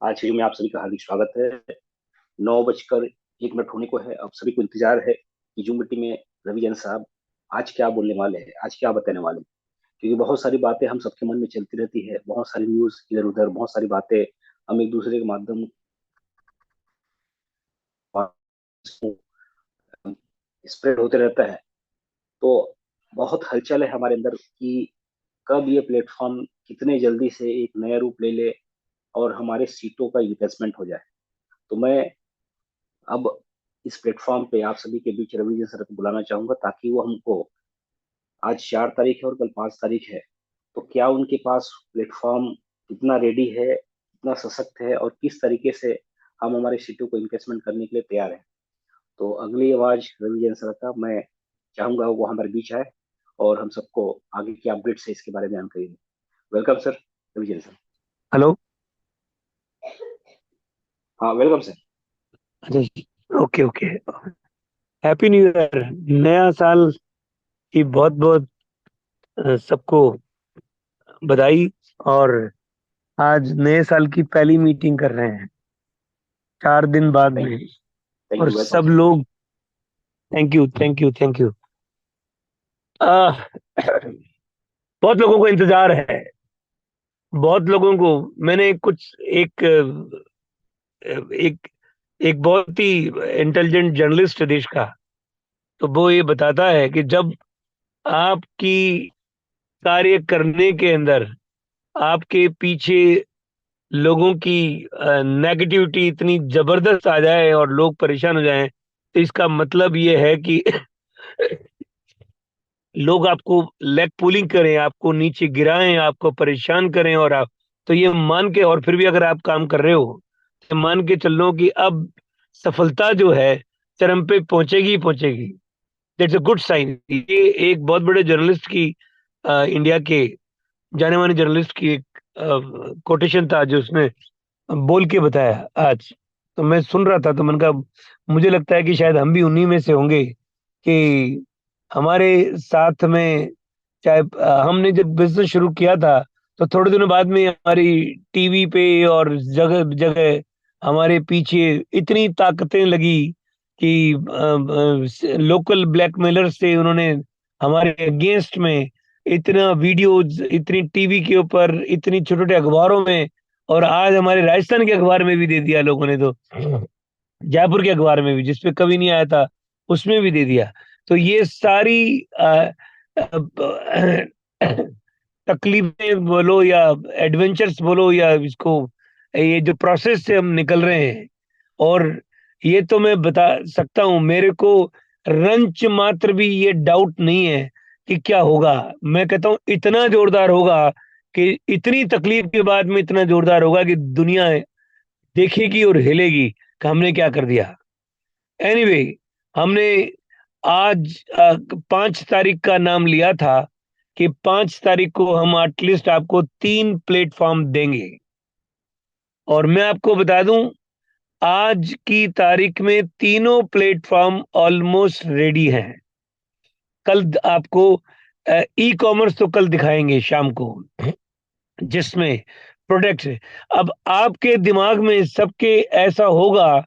आज के में आप सभी का हार्दिक स्वागत है। 9:01 होने को है। अब सभी को इंतजार है कि जूम मीटिंग में रविजन साहब आज क्या बोलने वाले हैं, आज क्या बताने वाले हैं। क्योंकि बहुत सारी बातें हम सबके मन में चलती रहती है, बहुत सारी न्यूज इधर उधर, बहुत सारी बातें हम एक दूसरे के माध्यम स्प्रेड होते रहता है। तो बहुत हलचल है हमारे अंदर कि कब ये प्लेटफॉर्म कितने जल्दी से एक नया रूप ले ले और हमारे सीटों का इन्वेस्टमेंट हो जाए। तो मैं अब इस प्लेटफॉर्म पे आप सभी के बीच रवि जी सर को बुलाना चाहूंगा ताकि वो हमको, आज 4 तारीख है और कल 5 तारीख है, तो क्या उनके पास प्लेटफॉर्म कितना रेडी है, कितना सशक्त है और किस तरीके से हम हमारे सीटों को इन्वेस्टमेंट करने के लिए तैयार हैं। तो अगली आवाज रवि जैन सर का मैं चाहूंगा वो हमारे बीच आए और हम सबको आगे की अपडेट से इसके बारे में जानकारी दें। Welcome sir, Ravi Jain sir. Hello. हाँ, वेलकम सर। अच्छा, okay okay. Happy new year. नया साल की बहुत बहुत सबको बधाई। और आज नए साल की पहली मीटिंग कर रहे हैं 4 दिन बाद थैंक में। थैंक और यू, वेलकम सब सर। लोग thank you thank you thank you. बहुत लोगों को इंतजार है। बहुत लोगों को मैंने कुछ एक एक बहुत ही इंटेलिजेंट जर्नलिस्ट है देश का। तो वो ये बताता है कि जब आपकी कार्य करने के अंदर आपके पीछे लोगों की नेगेटिविटी इतनी जबरदस्त आ जाए और लोग परेशान हो जाएं, तो इसका मतलब ये है कि लोग आपको लेग पुलिंग करें, आपको नीचे गिराएं, आपको परेशान करें। और आप तो ये मान के, और फिर भी अगर आप काम कर रहे हो तो मान के चल लो कि अब सफलता जो है चरम पे पहुंचेगी ही पहुंचेगी। That's a good sign. ये एक बहुत बड़े जर्नलिस्ट की, इंडिया के जाने माने जर्नलिस्ट की एक कोटेशन था जो उसने बोल के बताया आज। तो मैं सुन रहा था तो मैंने कहा मुझे लगता है कि शायद हम भी उन्हीं में से होंगे कि हमारे साथ में, चाहे हमने जब बिजनेस शुरू किया था तो थोड़े दिनों बाद में हमारी टीवी पे और जगह जगह हमारे पीछे इतनी ताकतें लगी कि लोकल ब्लैकमेलर से उन्होंने हमारे अगेंस्ट में इतना वीडियोज, इतनी टीवी के ऊपर, इतनी छोटे छोटे अखबारों में, और आज हमारे राजस्थान के अखबार में भी दे दिया लोगों ने। तो जयपुर के अखबार में भी, जिसपे कभी नहीं आया था, उसमें भी दे दिया। तो ये सारी तकलीफें बोलो या एडवेंचर्स बोलो या इसको, ये जो प्रोसेस से हम निकल रहे हैं। और ये तो मैं बता सकता हूं, मेरे को रंच मात्र भी ये डाउट नहीं है कि क्या होगा। मैं कहता हूं इतना जोरदार होगा कि इतनी तकलीफ के बाद में इतना जोरदार होगा कि दुनिया देखेगी और हिलेगी कि हमने क्या कर दिया। एनीवे, हमने आज 5 तारीख का नाम लिया था कि 5 तारीख को हम एटलीस्ट आपको 3 प्लेटफॉर्म देंगे। और मैं आपको बता दूं, आज की तारीख में तीनों प्लेटफॉर्म ऑलमोस्ट रेडी हैं। कल आपको ई कॉमर्स तो कल दिखाएंगे शाम को, जिसमें प्रोडक्ट्स। अब आपके दिमाग में सबके ऐसा होगा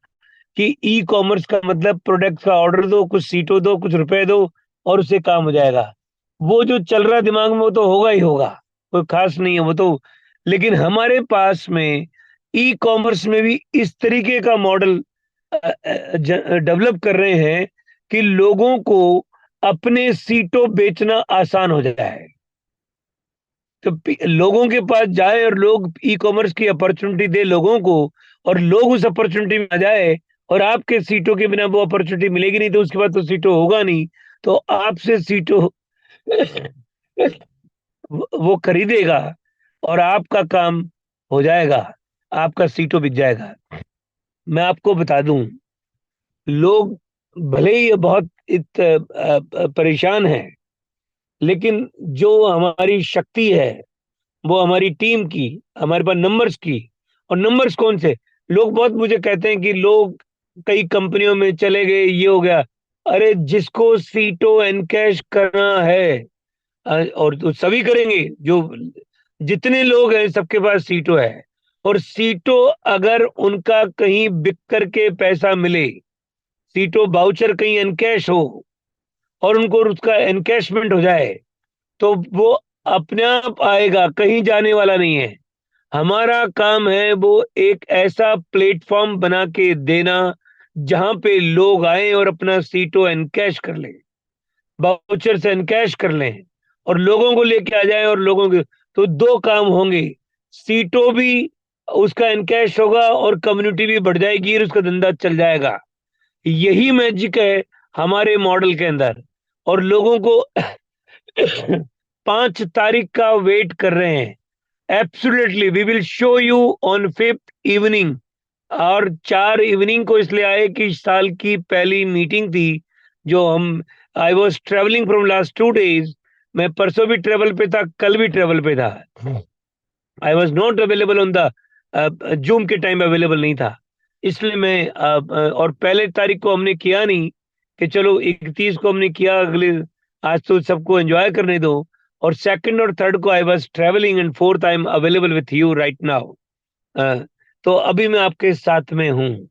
कि ई कॉमर्स का मतलब प्रोडक्ट का ऑर्डर दो, कुछ सीटों दो, कुछ रुपए दो और उससे काम हो जाएगा। वो जो चल रहा है दिमाग में वो तो होगा ही होगा, कोई खास नहीं है वो तो। लेकिन हमारे पास में ई कॉमर्स में भी इस तरीके का मॉडल डेवलप कर रहे हैं कि लोगों को अपने सीटों बेचना आसान हो जाए। तो लोगों के पास जाए और लोग ई कॉमर्स की अपॉर्चुनिटी दे लोगों को, और लोग उस अपॉर्चुनिटी में आ जाए। और आपके सीटों के बिना वो अपॉर्चुनिटी मिलेगी नहीं, तो उसके बाद तो सीटों होगा नहीं। तो आपसे सीटों वो खरीदेगा और आपका काम हो जाएगा, आपका सीटों बिक जाएगा। मैं आपको बता दूं, लोग भले ही बहुत परेशान हैं, लेकिन जो हमारी शक्ति है वो हमारी टीम की, हमारे पास नंबर्स की। और नंबर्स कौन से? लोग बहुत मुझे कहते हैं कि लोग कई कंपनियों में चले गए, ये हो गया। अरे जिसको सीटों एनकैश करना है, और तो सभी करेंगे, जो जितने लोग हैं सबके पास सीटों है। और सीटों अगर उनका कहीं बिक करके पैसा मिले, सीटों वाउचर कहीं एनकैश हो और उनको उसका एनकैशमेंट हो जाए, तो वो अपने आप आएगा, कहीं जाने वाला नहीं है। हमारा काम है वो एक ऐसा प्लेटफॉर्म बना के देना जहां पे लोग आए और अपना सीटों एनकैश कर लें, वाउचर से एनकैश कर लें और लोगों को लेके आ जाए, और लोगों के तो दो काम होंगे, सीटों भी उसका एनकैश होगा और कम्युनिटी भी बढ़ जाएगी और उसका धंधा चल जाएगा। यही मैजिक है हमारे मॉडल के अंदर। और लोगों को 5 तारीख का वेट कर रहे हैं। Absolutely we will show you on 5th evening. और 4 इवनिंग को इसलिए आए कि साल की पहली मीटिंग थी जो हम, I was travelling from last 2 days। मैं परसों भी ट्रेवल पे था, कल भी ट्रेवल पे था। I was not available on the zoom के टाइम अवेलेबल नहीं था, इसलिए मैं और पहले तारीख को हमने किया नहीं कि चलो 31 को हमने किया, अगले आज तो सबको एंजॉय करने दो। और सेकंड और थर्ड को I was travelling and fourth I am available with you right now. तो अभी मैं आपके साथ में हूँ।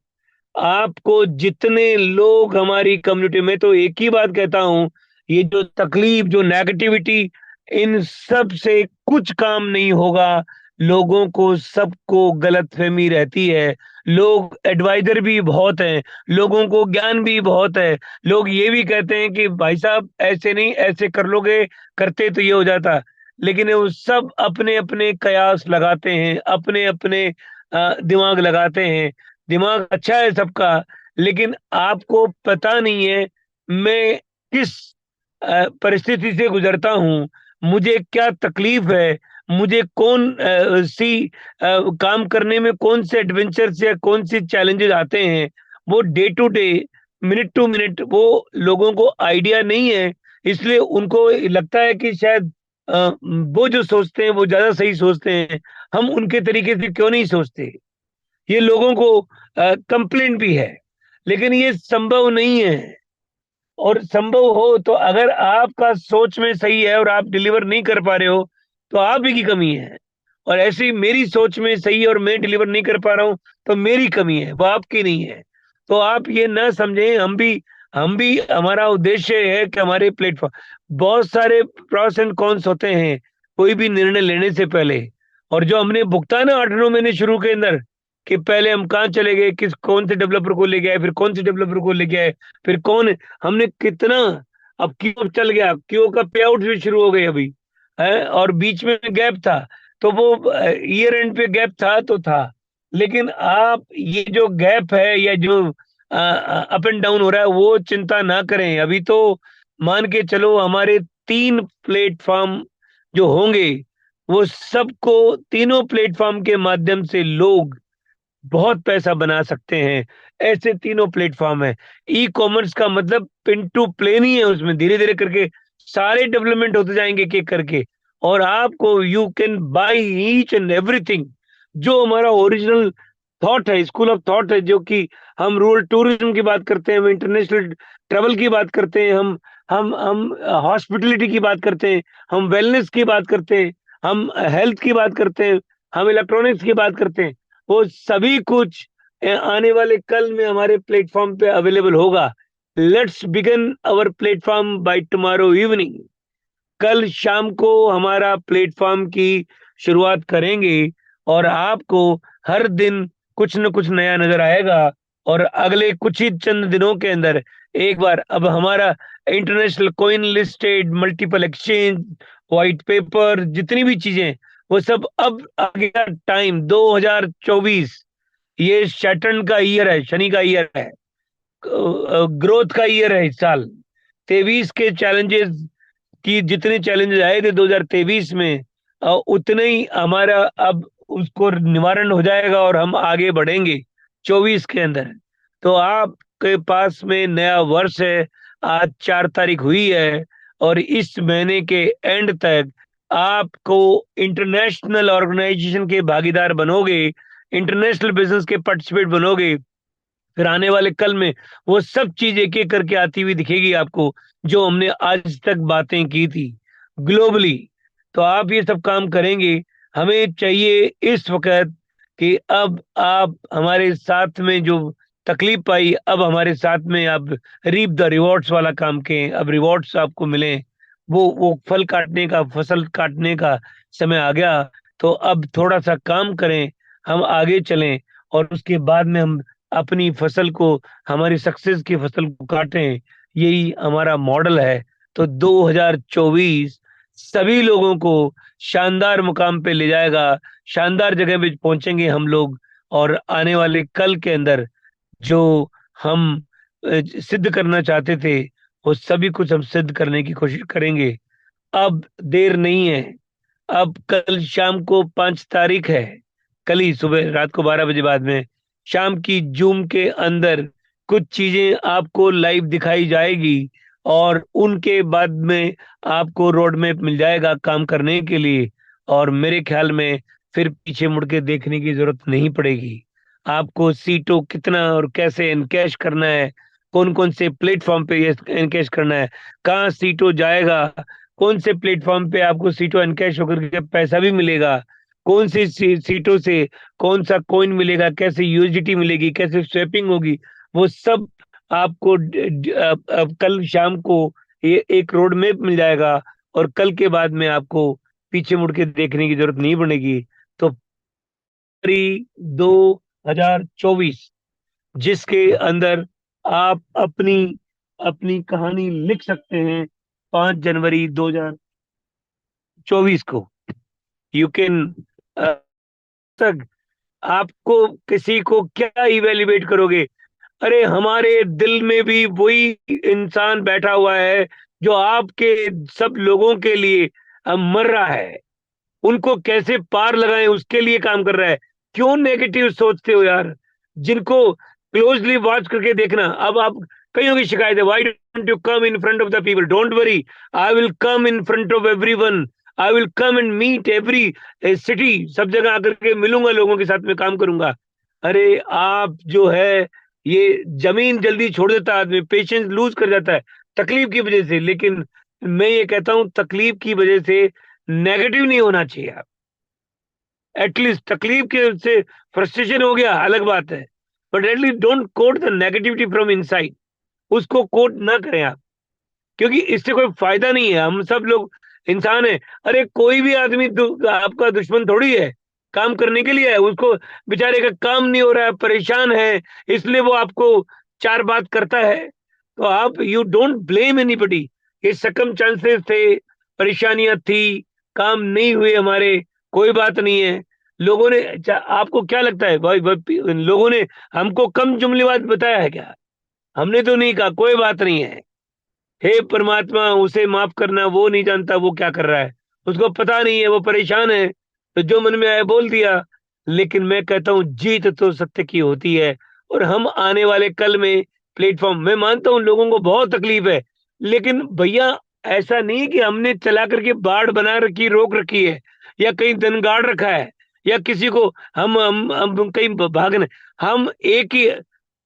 आपको जितने लोग हमारी कम्युनिटी में, तो एक ही बात कहता हूं, ये जो तकलीफ, जो नेगेटिविटी, इन सब से कुछ काम नहीं होगा। लोगों को सबको गलतफहमी रहती है। लोग एडवाइजर भी बहुत हैं, लोगों को ज्ञान भी बहुत है। लोग ये भी कहते हैं कि भाई साहब ऐसे नहीं, ऐसे कर लोगे, करते तो ये हो जाता। लेकिन वो सब अपने अपने कयास लगाते हैं, अपने अपने दिमाग लगाते हैं। दिमाग अच्छा है सबका, लेकिन आपको पता नहीं है मैं किस परिस्थिति से गुजरता हूँ, मुझे क्या तकलीफ है, मुझे कौन काम करने में कौन से एडवेंचर्स या कौन सी चैलेंजेस आते हैं। वो day to day, minute to minute वो लोगों को आइडिया नहीं है। इसलिए उनको लगता है कि शायद वो जो सोचते हैं वो ज्यादा सही सोचते हैं, हम उनके तरीके से क्यों नहीं सोचते। ये लोगों को कंप्लेंट भी है, लेकिन ये संभव नहीं है। और संभव हो तो अगर आपका सोच में सही है और आप डिलीवर नहीं कर पा रहे हो, तो आप ही की कमी है। और ऐसे ही मेरी सोच में सही है और मैं डिलीवर नहीं कर पा रहा हूँ, तो मेरी कमी है, वो आपकी नहीं है। तो आप ये ना समझें, हम भी हमारा उद्देश्य है कि हमारे प्लेटफॉर्म, बहुत सारे प्रॉस एंड कॉन्स होते हैं कोई भी निर्णय लेने से पहले। और जो हमने भुगता ना 8-9 महीने शुरू के अंदर, कि पहले हम कहाँ चले गए, किस कौन से डेवलपर को ले गए, फिर कौन से डेवलपर को ले गए, फिर कौन, हमने कितना, अब क्यू चल गया, क्यू का पे आउट भी शुरू हो गए अभी है, और बीच में गैप था। तो वो ईयर एंड पे गैप था तो था, लेकिन आप ये जो गैप है या जो अप एंड डाउन हो रहा है वो चिंता ना करें। अभी तो मान के चलो हमारे 3 प्लेटफॉर्म जो होंगे, वो सबको, तीनों प्लेटफॉर्म के माध्यम से लोग बहुत पैसा बना सकते हैं। ऐसे तीनों प्लेटफॉर्म है। ई कॉमर्स का मतलब पिन टू प्ले नहीं है, उसमें धीरे धीरे करके सारे डेवलपमेंट होते जाएंगे एक एक करके। और आपको you can buy each and everything. जो हमारा ओरिजिनल थॉट है, स्कूल ऑफ थॉट है, जो कि हम रूरल टूरिज्म की बात करते हैं, हम इंटरनेशनल ट्रेवल की बात करते हैं, हम हॉस्पिटलिटी की बात करते हैं, हम वेलनेस की बात करते हैं, हम हेल्थ की बात करते हैं, हम इलेक्ट्रॉनिक्स की बात करते हैं। वो सभी कुछ आने वाले कल में हमारे प्लेटफॉर्म पे अवेलेबल होगा। Let's begin our platform by tomorrow evening. कल शाम को हमारा प्लेटफॉर्म की शुरुआत करेंगे और आपको हर दिन कुछ न कुछ नया नजर आएगा। और अगले कुछ ही चंद दिनों के अंदर एक बार अब हमारा international coin listed, multiple exchange, white paper, जितनी भी चीजें, वो सब अब आगे का टाइम 2024, ये सैटर्न का ईयर है, शनि का ईयर है, ग्रोथ का ईयर है इस साल। 23 के चैलेंजेस की जितने चैलेंजेस आए थे 2023 में, उतने ही हमारा अब उसको निवारण हो जाएगा और हम आगे बढ़ेंगे 24 के अंदर। तो आपके पास में नया वर्ष है, आज 4 तारीख हुई है, और इस महीने के एंड तक आपको इंटरनेशनल ऑर्गेनाइजेशन के भागीदार बनोगे, इंटरनेशनल बिजनेस के पार्टिसिपेट बनोगे। फिर आने वाले कल में वो सब चीज एक एक करके आती हुई दिखेगी आपको, जो हमने आज तक बातें की थी ग्लोबली। तो आप ये सब काम करेंगे। हमें चाहिए इस वक्त कि अब आप हमारे साथ में जो तकलीफ पाई, अब हमारे साथ में आप रीप द रिवॉर्ड्स वाला काम के, अब रिवॉर्ड्स आपको मिले, वो फल काटने का, फसल काटने का समय आ गया। तो अब थोड़ा सा काम करें, हम आगे चलें, और उसके बाद में हम अपनी फसल को, हमारी सक्सेस की फसल को काटें। यही हमारा मॉडल है। तो 2024 सभी लोगों को शानदार मुकाम पे ले जाएगा, शानदार जगह पे पहुंचेंगे हम लोग। और आने वाले कल के अंदर जो हम सिद्ध करना चाहते थे, वो सभी कुछ हम सिद्ध करने की कोशिश करेंगे। अब देर नहीं है। अब कल शाम को 5 तारीख है। कल ही सुबह रात को 12 बजे बाद में शाम की जूम के अंदर कुछ चीजें आपको लाइव दिखाई जाएगी, और उनके बाद में आपको रोड मैप मिल जाएगा काम करने के लिए। और मेरे ख्याल में फिर पीछे मुड़ के देखने की जरूरत नहीं पड़ेगी। आपको सीटों कितना और कैसे एनकैश करना है, कौन कौन से प्लेटफॉर्म पे ये एनकैश करना है, कहाँ सीटों जाएगा, कौन से प्लेटफॉर्म पे आपको सीटों एनकैश होकर के पैसा भी मिलेगा, कौन सी सीटों से कौन सा कॉइन मिलेगा, कैसे यूएसडीटी मिलेगी, कैसे स्वैपिंग होगी, वो सब आपको कल शाम को ये एक रोड मैप मिल जाएगा। और कल के बाद में आपको पीछे मुड़ के देखने की जरूरत नहीं पड़ेगी। तो फरवरी 2024, जिसके अंदर आप अपनी अपनी कहानी लिख सकते हैं, 5 जनवरी 2024 को यू कैन तक आपको किसी को क्या इवेल्युएट करोगे? अरे हमारे दिल में भी वही इंसान बैठा हुआ है जो आपके सब लोगों के लिए मर रहा है। उनको कैसे पार लगाएं उसके लिए काम कर रहा है। क्यों नेगेटिव सोचते हो यार? जिनको क्लोजली वॉच करके देखना। अब आप, कईयों की शिकायत है, why don't you come in front of the people? Don't worry, I will come in front of everyone. I will come and meet every city, सब जगह आकर के मिलूंगा, लोगों के साथ में काम करूंगा। अरे आप जो है, ये जमीन जल्दी छोड़ देता है आदमी, पेशेंस लूज कर जाता है तकलीफ की वजह से। लेकिन मैं ये कहता हूं, तकलीफ की वजह से नेगेटिव नहीं होना चाहिए। आप एटलीस्ट तकलीफ के से फ्रस्ट्रेशन हो गया अलग बात है, but at least don't quote the negativity from inside. उसको कोट ना करें आप, क्योंकि इससे कोई फायदा नहीं है। हम सब लोग इंसान है। अरे कोई भी आदमी आपका दुश्मन थोड़ी है, काम करने के लिए है। उसको बेचारे का काम नहीं हो रहा है, परेशान है, इसलिए वो आपको चार बात करता है। तो आप, यू डोंट ब्लेम एनीबॉडी। ये सर्कमस्टेंसेस थे, परेशानियां थी, काम नहीं हुए हमारे, कोई बात नहीं है। लोगों ने आपको क्या लगता है भाई, लोगों ने हमको कम जुमलेबाज बताया है क्या? हमने तो नहीं कहा कोई बात नहीं है। हे परमात्मा, उसे माफ करना, वो नहीं जानता वो क्या कर रहा है, उसको पता नहीं है, वो परेशान है, तो जो मन में आया बोल दिया। लेकिन मैं कहता हूँ, जीत तो सत्य की होती है। और हम आने वाले कल में प्लेटफॉर्म, मैं मानता हूँ लोगों को बहुत तकलीफ है, लेकिन भैया ऐसा नहीं है कि हमने चला करके बाढ़ बना रखी, रोक रखी है, या कहीं धन गाड़ रखा है, या किसी को हम कहीं भागने। हम एक ही,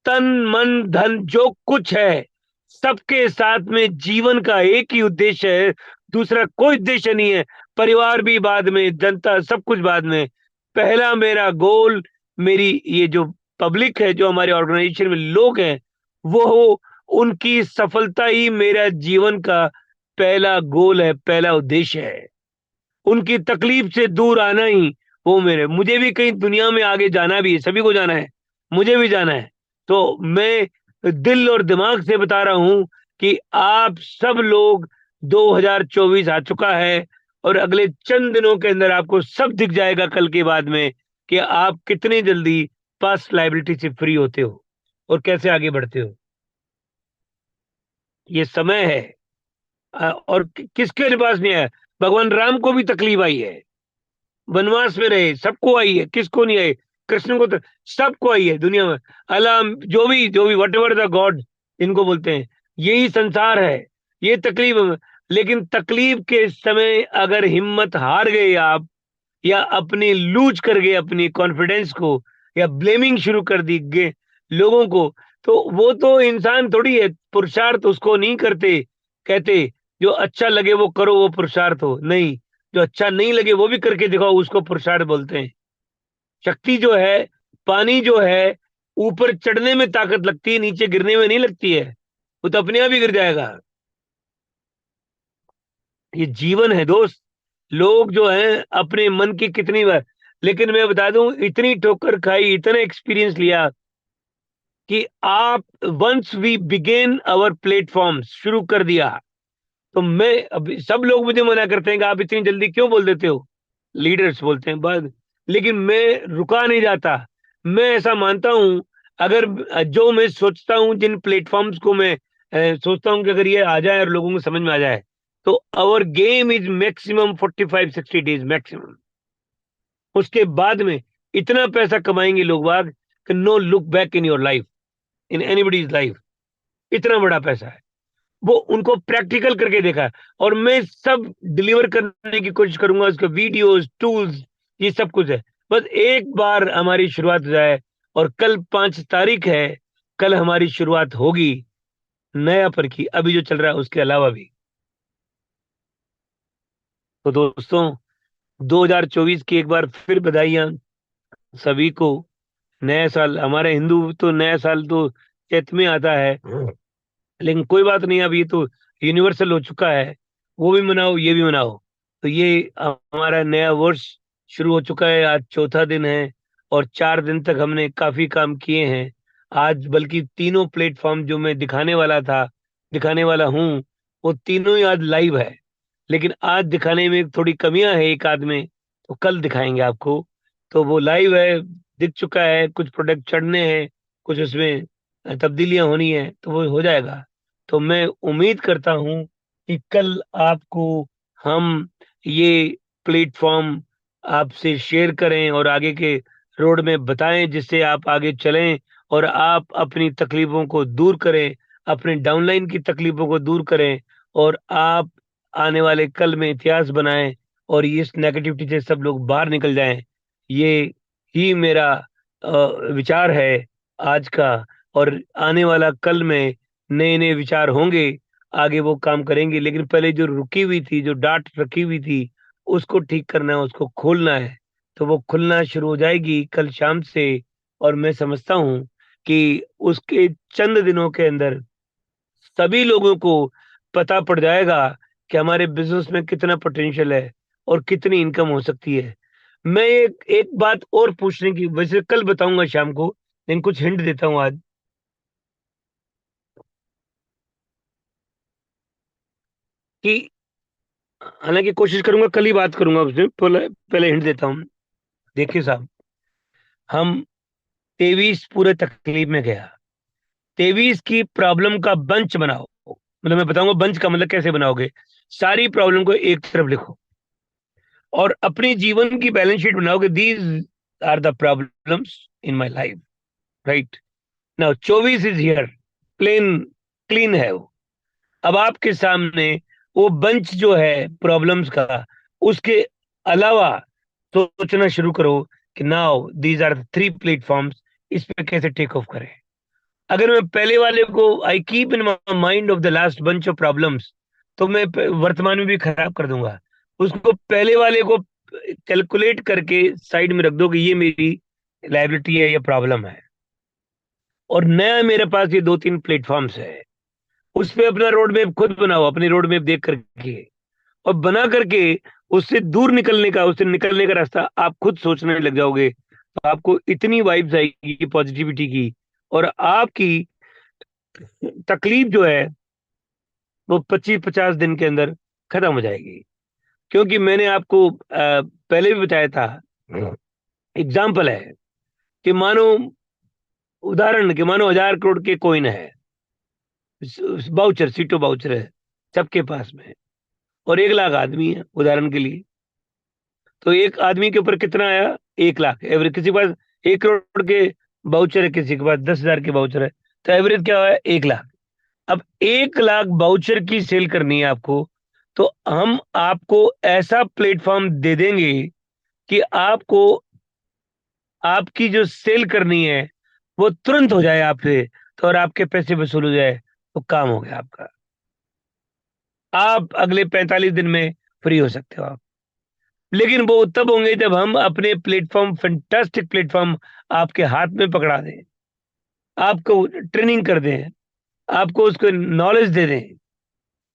तन मन धन जो कुछ है, सबके साथ में जीवन का एक ही उद्देश्य है, दूसरा कोई उद्देश्य नहीं है। परिवार भी बाद में, जनता सब कुछ बाद में। पहला मेरा गोल, मेरी ये जो पब्लिक है, जो हमारे ऑर्गेनाइजेशन में लोग हैं, वो उनकी सफलता ही मेरा जीवन का पहला गोल है, पहला उद्देश्य है। उनकी तकलीफ से दूर आना ही वो मेरे, मुझे भी कहीं दुनिया में आगे जाना भी है, सभी को जाना है, मुझे भी जाना है। तो मैं दिल और दिमाग से बता रहा हूं कि आप सब लोग, 2024 आ चुका है, और अगले चंद दिनों के अंदर आपको सब दिख जाएगा कल के बाद में, कि आप कितनी जल्दी पास्ट लाइबिलिटी से फ्री होते हो और कैसे आगे बढ़ते हो। ये समय है। और किसके पास नहीं है? भगवान राम को भी तकलीफ आई है, वनवास में रहे, सबको आई है, किसको नहीं आई? कृष्ण को तो सबको आई है दुनिया में। अल्लाह, जो भी वट एवर द गॉड इनको बोलते हैं, यही संसार है, ये तकलीफ। लेकिन तकलीफ के समय अगर हिम्मत हार गए आप, या अपनी लूज कर गए अपनी कॉन्फिडेंस को, या ब्लेमिंग शुरू कर दी गए लोगों को, तो वो तो इंसान थोड़ी है। पुरुषार्थ उसको नहीं करते, कहते जो अच्छा लगे वो करो, वो पुरुषार्थ हो नहीं। जो अच्छा नहीं लगे वो भी करके दिखाओ, उसको पुरुषार्थ बोलते हैं। शक्ति जो है, पानी जो है, ऊपर चढ़ने में ताकत लगती है, नीचे गिरने में नहीं लगती है। वो तो अपने आप ही गिर जाएगा। ये जीवन है दोस्त। लोग जो हैं अपने मन की कितनी बार, लेकिन मैं बता दूं, इतनी ठोकर खाई, इतना एक्सपीरियंस लिया कि आप, once we began our platform, शुरू कर दिया, तो मैं, अभी सब लोग मुझे मना करते हैं कि आप इतनी जल्दी क्यों बोल देते हो, लीडर्स बोलते हैं बस, लेकिन मैं रुका नहीं जाता। मैं ऐसा मानता हूं, अगर जो मैं सोचता हूं, जिन प्लेटफॉर्म्स को मैं सोचता हूं कि अगर ये आ जाए और लोगों को समझ में आ जाए, तो our game is maximum 45-60 days maximum. उसके बाद में इतना पैसा कमाएंगे लोग बाग कि no look back in your life, in anybody's life. इतना बड़ा पैसा है, वो उनको प्रैक्टिकल करके देखा है। और मैं सब डिलीवर करने की कोशिश करूंगा, उसके वीडियोस, टूल्स, ये सब कुछ है। बस एक बार हमारी शुरुआत हो जाए, और कल 5 तारीख है, कल हमारी शुरुआत होगी नया पर की, अभी जो चल रहा है उसके अलावा भी। तो दोस्तों, 2024 की एक बार फिर बधाइयां सभी को। नया साल, हमारे हिंदू तो नया साल तो चैत में आता है, लेकिन कोई बात नहीं, अब ये तो यूनिवर्सल हो चुका है। वो भी मनाओ, ये भी मनाओ। तो ये हमारा नया वर्ष शुरू हो चुका है, आज चौथा दिन है, और 4 दिन तक हमने काफी काम किए हैं। आज बल्कि तीनों प्लेटफॉर्म जो मैं दिखाने वाला था, दिखाने वाला हूँ, वो तीनों ही आज लाइव है। लेकिन आज दिखाने में थोड़ी कमियां है एक आध में, तो कल दिखाएंगे आपको। तो वो लाइव है, दिख चुका है, कुछ प्रोडक्ट चढ़ने हैं, कुछ उसमें तब्दीलियां होनी है, तो वो हो जाएगा। तो मैं उम्मीद करता हूं कि कल आपको हम ये प्लेटफॉर्म आपसे शेयर करें और आगे के रोड में बताएं, जिससे आप आगे चलें और आप अपनी तकलीफों को दूर करें, अपने डाउनलाइन की तकलीफों को दूर करें, और आप आने वाले कल में इतिहास बनाएं, और इस नेगेटिविटी से सब लोग बाहर निकल जाएं। ये ही मेरा विचार है आज का। और आने वाला कल में नए नए विचार होंगे, आगे वो काम करेंगे। लेकिन पहले जो रुकी हुई थी, जो डांट रखी हुई थी, उसको ठीक करना है, उसको खोलना है। तो वो खुलना शुरू हो जाएगी कल शाम से। और मैं समझता हूँ कि उसके चंद दिनों के अंदर सभी लोगों को पता पड़ जाएगा कि हमारे बिजनेस में कितना पोटेंशियल है और कितनी इनकम हो सकती है। मैं एक एक बात और पूछने की, वैसे कल बताऊंगा शाम को, लेकिन कुछ हिंट देता हूँ आज, कि हालांकि कोशिश करूंगा कल ही बात करूंगा उसमें, पहले पहले हिंट देता हूँ। देखिए साहब, हम 23 पूरे तकलीफ में गया, 23 की प्रॉब्लम का बंच बनाओ। मतलब मैं बताऊंगा बंच का मतलब कैसे बनाओगे। सारी प्रॉब्लम को एक तरफ लिखो, और अपनी जीवन की बैलेंस शीट बनाओगे, these are the problems in my life, right now 24 is here, plain, clean है वो। अब आपके सामने वो बंच जो है प्रॉब्लम्स का, उसके अलावा सोचना शुरू करो कि नाउ दीज आर 3 प्लेटफॉर्म्स, इस पे कैसे टेक ऑफ करें। अगर मैं पहले वाले को I keep in mind of the last bunch of problems, तो मैं वर्तमान में भी खराब कर दूंगा। उसको पहले वाले को कैलकुलेट करके साइड में रख दो कि ये मेरी लाइबिलिटी है, ये प्रॉब्लम है। और नया मेरे पास ये 2-3 प्लेटफॉर्म्स है, उस पे अपना रोड मैप खुद बनाओ, अपनी रोड मैप देख करके, और बना करके उससे दूर निकलने का, उससे निकलने का रास्ता आप खुद सोचने लग जाओगे। तो आपको इतनी वाइब्स आएगी पॉजिटिविटी की, और आपकी तकलीफ जो है वो 25-50 दिन के अंदर खत्म हो जाएगी। क्योंकि मैंने आपको पहले भी बताया था, एग्जाम्पल है कि मानो, उदाहरण के मानो 1000 करोड़ के कॉइन है, बाउचर, सीटो बाउचर है सबके पास में, और 1 लाख आदमी है उदाहरण के लिए। तो एक आदमी के ऊपर कितना आया? 1 लाख एवरेज। किसी के पास 1 करोड़ के बाउचर है, किसी के पास 10,000 के बाउचर है, तो एवरेज क्या है? 1 लाख। अब 1 लाख बाउचर की सेल करनी है आपको, तो हम आपको ऐसा प्लेटफॉर्म दे देंगे कि आपको, आपकी जो सेल करनी है वो तुरंत हो जाए आपसे, तो और आपके पैसे वसूल हो जाए, तो काम हो गया आपका। आप अगले 45 दिन में फ्री हो सकते हो आप। लेकिन वो तब होंगे जब हम अपने प्लेटफॉर्म, फैंटास्टिक प्लेटफॉर्म आपके हाथ में पकड़ा दें, आपको ट्रेनिंग कर दें, आपको उसको नॉलेज दे दें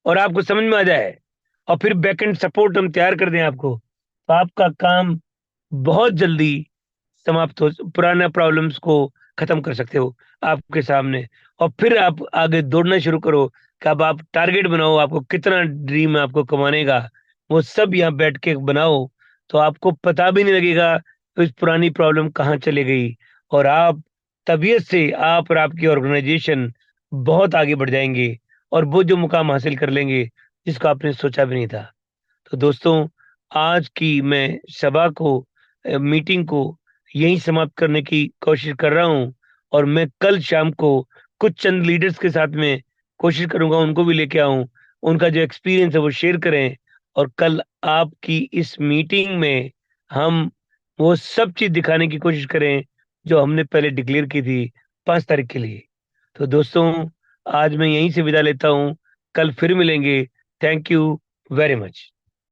और आपको समझ में आ जाए, और फिर बैकएंड सपोर्ट हम तैयार कर दें आपको, तो आपका काम बहुत जल्दी समाप्त हो, पुराना प्रॉब्लम्स को खत्म कर सकते हो आपके सामने। और फिर आप आगे दौड़ना शुरू करो कि अब आप टारगेट बनाओ, आपको कितना ड्रीम है आपको कमाने का, वो सब यहाँ बैठ के बनाओ, तो आपको पता भी नहीं लगेगा कि इस पुरानी प्रॉब्लम कहाँ चली गई, और आप तबीयत से आप और आपकी ऑर्गेनाइजेशन बहुत आगे बढ़ जाएंगे, और वो जो मुकाम हासिल कर लेंगे जिसको आपने सोचा भी नहीं था। तो दोस्तों, आज की मैं सभा को, मीटिंग को यहीं समाप्त करने की कोशिश कर रहा हूं, और मैं कल शाम को कुछ चंद लीडर्स के साथ में कोशिश करूंगा उनको भी लेके आऊं, उनका जो एक्सपीरियंस है वो शेयर करें, और कल आपकी इस मीटिंग में हम वो सब चीज दिखाने की कोशिश करें जो हमने पहले डिक्लेयर की थी 5 तारीख के लिए। तो दोस्तों, आज मैं यहीं से विदा लेता हूं, कल फिर मिलेंगे। Thank you very much.